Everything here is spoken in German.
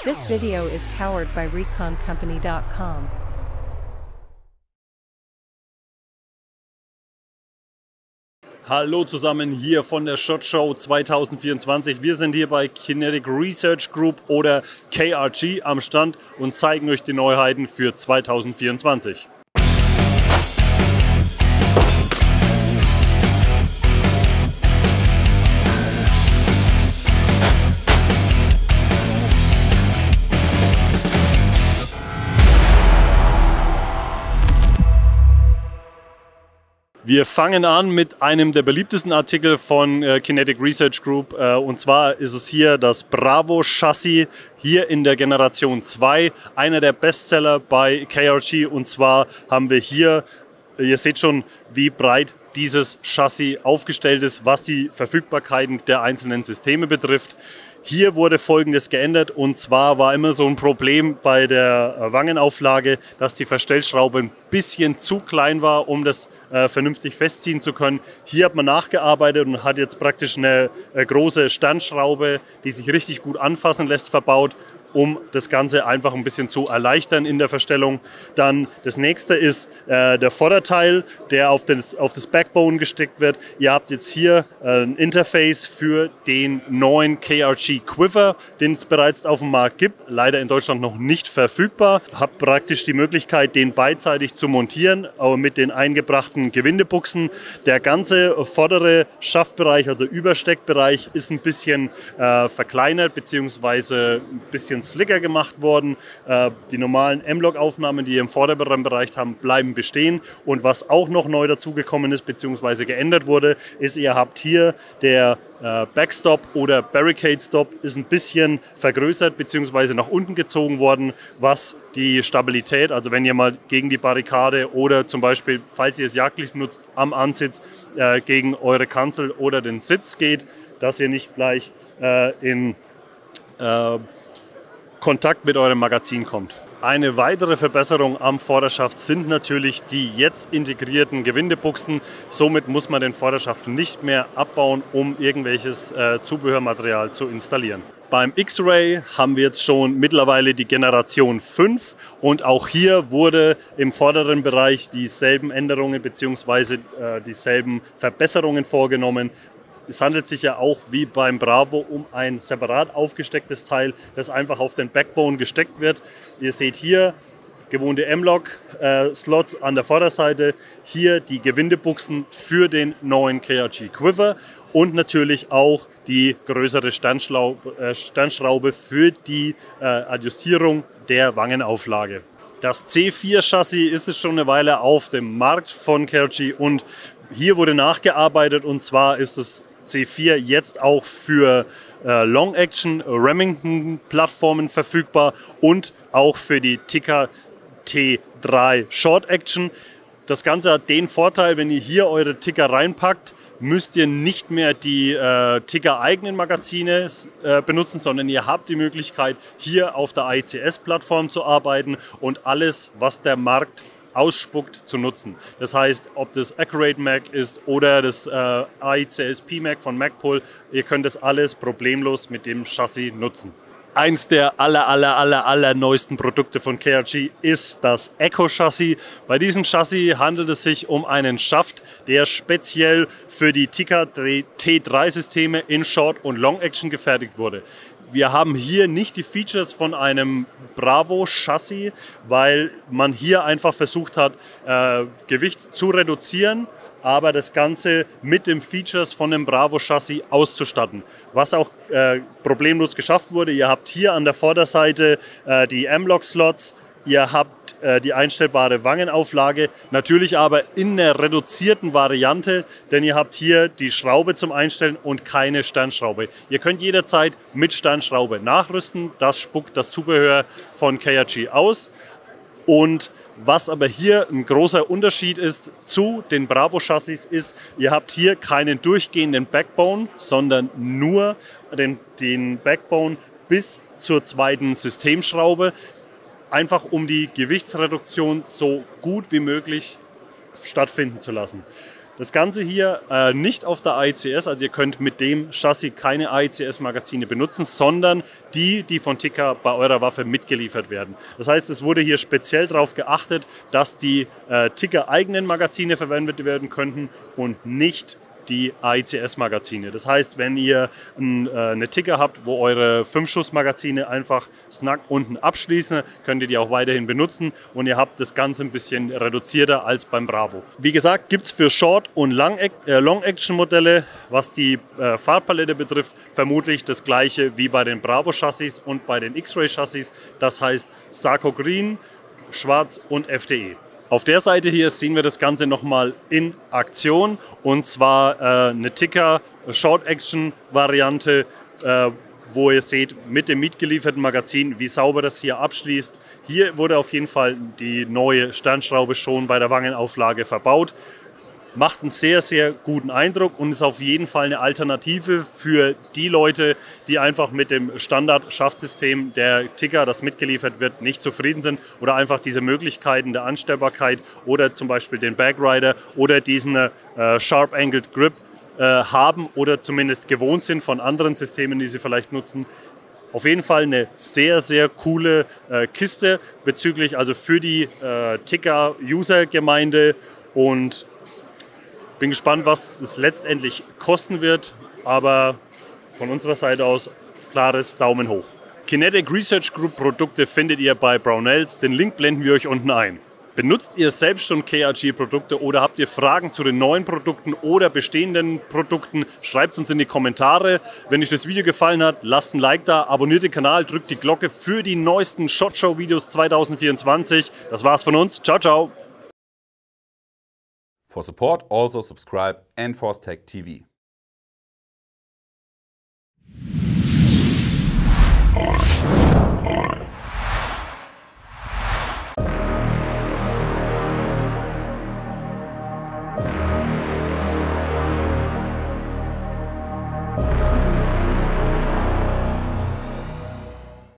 This video is powered by ReconCompany.com. Hallo zusammen hier von der SHOT Show 2024. Wir sind hier bei Kinetic Research Group oder KRG am Stand und zeigen euch die Neuheiten für 2024. Wir fangen an mit einem der beliebtesten Artikel von Kinetic Research Group und zwar ist es hier das Bravo Chassis hier in der Generation 2, einer der Bestseller bei KRG, und zwar haben wir hier, ihr seht schon, wie breit dieses Chassis aufgestellt ist, was die Verfügbarkeiten der einzelnen Systeme betrifft. Hier wurde Folgendes geändert, und zwar war immer so ein Problem bei der Wangenauflage, dass die Verstellschraube ein bisschen zu klein war, um das vernünftig festziehen zu können. Hier hat man nachgearbeitet und hat jetzt praktisch eine große Sternschraube, die sich richtig gut anfassen lässt, verbaut, um das Ganze einfach ein bisschen zu erleichtern in der Verstellung. Dann das nächste ist der Vorderteil, der auf das Backbone gesteckt wird. Ihr habt jetzt hier ein Interface für den neuen KRG Quiver, den es bereits auf dem Markt gibt, leider in Deutschland noch nicht verfügbar. Habt praktisch die Möglichkeit, den beidseitig zu montieren, aber mit den eingebrachten Gewindebuchsen. Der ganze vordere Schaftbereich, also Übersteckbereich, ist ein bisschen verkleinert bzw. ein bisschen slicker gemacht worden. Die normalen M-Log-Aufnahmen, die ihr im vorderen Bereich haben, bleiben bestehen. Und was auch noch neu dazugekommen ist bzw. geändert wurde, ist, ihr habt hier der Backstop oder Barricade Stop ist ein bisschen vergrößert bzw. nach unten gezogen worden, was die Stabilität, also wenn ihr mal gegen die Barrikade oder zum Beispiel, falls ihr es jagdlich nutzt, am Ansitz gegen eure Kanzel oder den Sitz geht, dass ihr nicht gleich in Kontakt mit eurem Magazin kommt. Eine weitere Verbesserung am Vorderschaft sind natürlich die jetzt integrierten Gewindebuchsen. Somit muss man den Vorderschaft nicht mehr abbauen, um irgendwelches Zubehörmaterial zu installieren. Beim X-Ray haben wir jetzt schon mittlerweile die Generation 5 und auch hier wurde im vorderen Bereich dieselben Änderungen bzw. dieselben Verbesserungen vorgenommen. Es handelt sich ja auch wie beim Bravo um ein separat aufgestecktes Teil, das einfach auf den Backbone gesteckt wird. Ihr seht hier gewohnte M-Log-Slots an der Vorderseite, hier die Gewindebuchsen für den neuen KRG Quiver und natürlich auch die größere Sternschraube für die Adjustierung der Wangenauflage. Das C4-Chassis ist jetzt schon eine Weile auf dem Markt von KRG und hier wurde nachgearbeitet, und zwar ist es C4 jetzt auch für Long-Action Remington-Plattformen verfügbar und auch für die Tikka T3 Short-Action. Das Ganze hat den Vorteil, wenn ihr hier eure Tikka reinpackt, müsst ihr nicht mehr die Tikka-eigenen Magazine benutzen, sondern ihr habt die Möglichkeit, hier auf der AICS-Plattform zu arbeiten und alles, was der Markt ausspuckt, zu nutzen. Das heißt, ob das Accurate Mag ist oder das AICS P-Mag von Magpul, ihr könnt das alles problemlos mit dem Chassis nutzen. Eins der aller neuesten Produkte von KRG ist das Echo Chassis. Bei diesem Chassis handelt es sich um einen Schaft, der speziell für die Tikka T3 Systeme in Short und Long Action gefertigt wurde. Wir haben hier nicht die Features von einem Bravo Chassis, weil man hier einfach versucht hat, Gewicht zu reduzieren, aber das Ganze mit den Features von dem Bravo Chassis auszustatten. Was auch problemlos geschafft wurde. Ihr habt hier an der Vorderseite die M-Log-Slots, ihr habt die einstellbare Wangenauflage, natürlich aber in einer reduzierten Variante, denn ihr habt hier die Schraube zum Einstellen und keine Sternschraube. Ihr könnt jederzeit mit Sternschraube nachrüsten, das spuckt das Zubehör von KRG aus. Und was aber hier ein großer Unterschied ist zu den Bravo-Chassis ist, ihr habt hier keinen durchgehenden Backbone, sondern nur den Backbone bis zur zweiten Systemschraube. Einfach um die Gewichtsreduktion so gut wie möglich stattfinden zu lassen. Das Ganze hier nicht auf der AICS, also ihr könnt mit dem Chassis keine AICS-Magazine benutzen, sondern die von Tikka bei eurer Waffe mitgeliefert werden. Das heißt, es wurde hier speziell darauf geachtet, dass die Tikka-eigenen Magazine verwendet werden könnten und nicht die AICS-Magazine. Das heißt, wenn ihr eine Tikka habt, wo eure 5-Schuss-Magazine einfach snug unten abschließen, könnt ihr die auch weiterhin benutzen und ihr habt das Ganze ein bisschen reduzierter als beim Bravo. Wie gesagt, gibt es für Short- und Long-Action-Modelle, was die Farbpalette betrifft, vermutlich das gleiche wie bei den Bravo-Chassis und bei den X-Ray-Chassis. Das heißt Sarco Green, Schwarz und FDE. Auf der Seite hier sehen wir das Ganze nochmal in Aktion und zwar eine Tikka Short Action Variante, wo ihr seht mit dem mitgelieferten Magazin, wie sauber das hier abschließt. Hier wurde auf jeden Fall die neue Sternschraube schon bei der Wangenauflage verbaut. Macht einen sehr, sehr guten Eindruck und ist auf jeden Fall eine Alternative für die Leute, die einfach mit dem Standard-Schaftsystem der Tikka, das mitgeliefert wird, nicht zufrieden sind oder einfach diese Möglichkeiten der Anstellbarkeit oder zum Beispiel den Bagrider oder diesen Sharp-Angled Grip haben oder zumindest gewohnt sind von anderen Systemen, die sie vielleicht nutzen. Auf jeden Fall eine sehr, sehr coole Kiste bezüglich, also für die Tikka-User-Gemeinde und bin gespannt, was es letztendlich kosten wird, aber von unserer Seite aus klares Daumen hoch. Kinetic Research Group Produkte findet ihr bei Brownells, den Link blenden wir euch unten ein. Benutzt ihr selbst schon KRG-Produkte oder habt ihr Fragen zu den neuen Produkten oder bestehenden Produkten? Schreibt es uns in die Kommentare. Wenn euch das Video gefallen hat, lasst ein Like da, abonniert den Kanal, drückt die Glocke für die neuesten SHOT Show Videos 2024. Das war's von uns. Ciao, ciao. For support, also subscribe Enforce Tech TV.